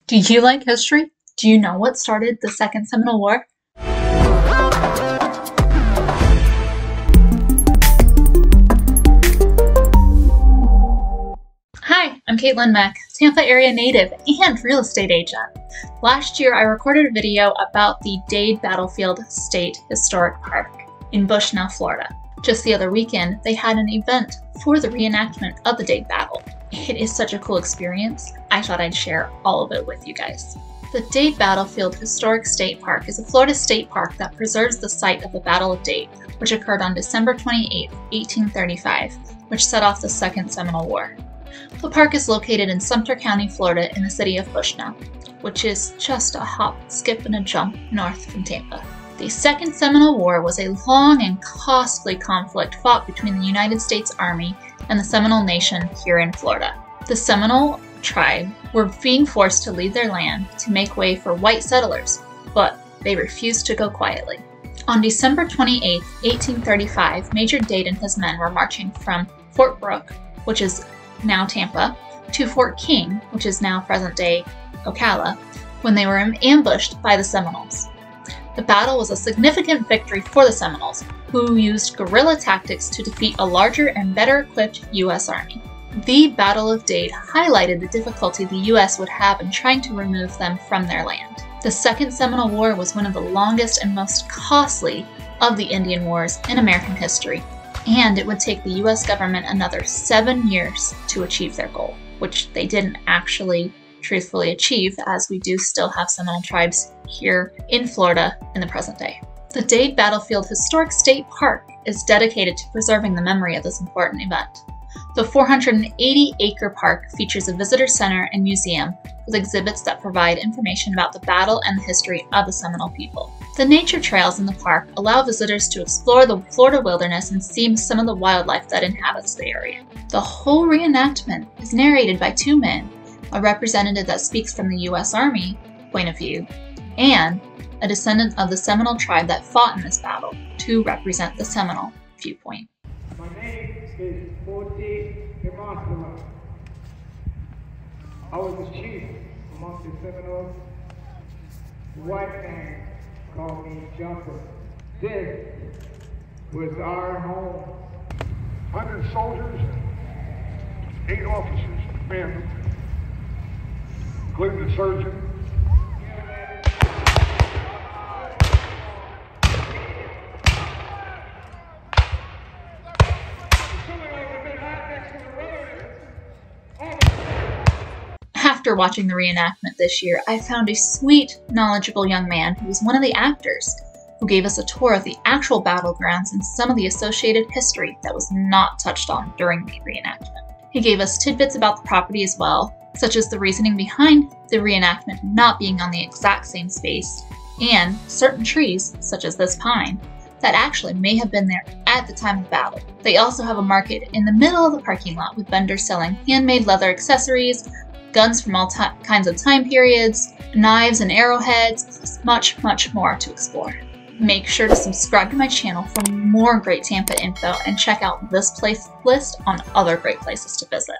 Do you like history? Do you know what started the Second Seminole War? Hi, I'm Kaitlyn Mack, Tampa area native and real estate agent. Last year I recorded a video about the Dade Battlefield State Historic Park in Bushnell, Florida. Just the other weekend, they had an event for the reenactment of the Dade Battle. It is such a cool experience, I thought I'd share all of it with you guys. The Dade Battlefield Historic State Park is a Florida state park that preserves the site of the Battle of Dade, which occurred on December 28, 1835, which set off the Second Seminole War. The park is located in Sumter County, Florida in the city of Bushnell, which is just a hop, skip, and a jump north from Tampa. The Second Seminole War was a long and costly conflict fought between the United States Army and the Seminole Nation here in Florida. The Seminole tribe were being forced to leave their land to make way for white settlers, but they refused to go quietly. On December 28, 1835, Major Dade and his men were marching from Fort Brooke, which is now Tampa, to Fort King, which is now present-day Ocala, when they were ambushed by the Seminoles. The battle was a significant victory for the Seminoles, who used guerrilla tactics to defeat a larger and better equipped U.S. Army. The Battle of Dade highlighted the difficulty the U.S. would have in trying to remove them from their land. The Second Seminole War was one of the longest and most costly of the Indian Wars in American history, and it would take the U.S. government another 7 years to achieve their goal, which they didn't actually truthfully achieve, as we do still have Seminole tribes here in Florida in the present day. The Dade Battlefield Historic State Park is dedicated to preserving the memory of this important event. The 480-acre park features a visitor center and museum with exhibits that provide information about the battle and the history of the Seminole people. The nature trails in the park allow visitors to explore the Florida wilderness and see some of the wildlife that inhabits the area. The whole reenactment is narrated by two men, a representative that speaks from the U.S. Army point of view, and a descendant of the Seminole tribe that fought in this battle to represent the Seminole viewpoint. My name is I was the chief among the Seminoles. The white man called me Jumper. This was our home. 100 soldiers, 8 officers, men, including the surgeon. After watching the reenactment this year, I found a sweet, knowledgeable young man who was one of the actors, who gave us a tour of the actual battlegrounds and some of the associated history that was not touched on during the reenactment. He gave us tidbits about the property as well, such as the reasoning behind the reenactment not being on the exact same space, and certain trees, such as this pine, that actually may have been there at the time of the battle. They also have a market in the middle of the parking lot with vendors selling handmade leather accessories, guns from all kinds of time periods, knives and arrowheads, plus much, much more to explore. Make sure to subscribe to my channel for more great Tampa info and check out this playlist on other great places to visit.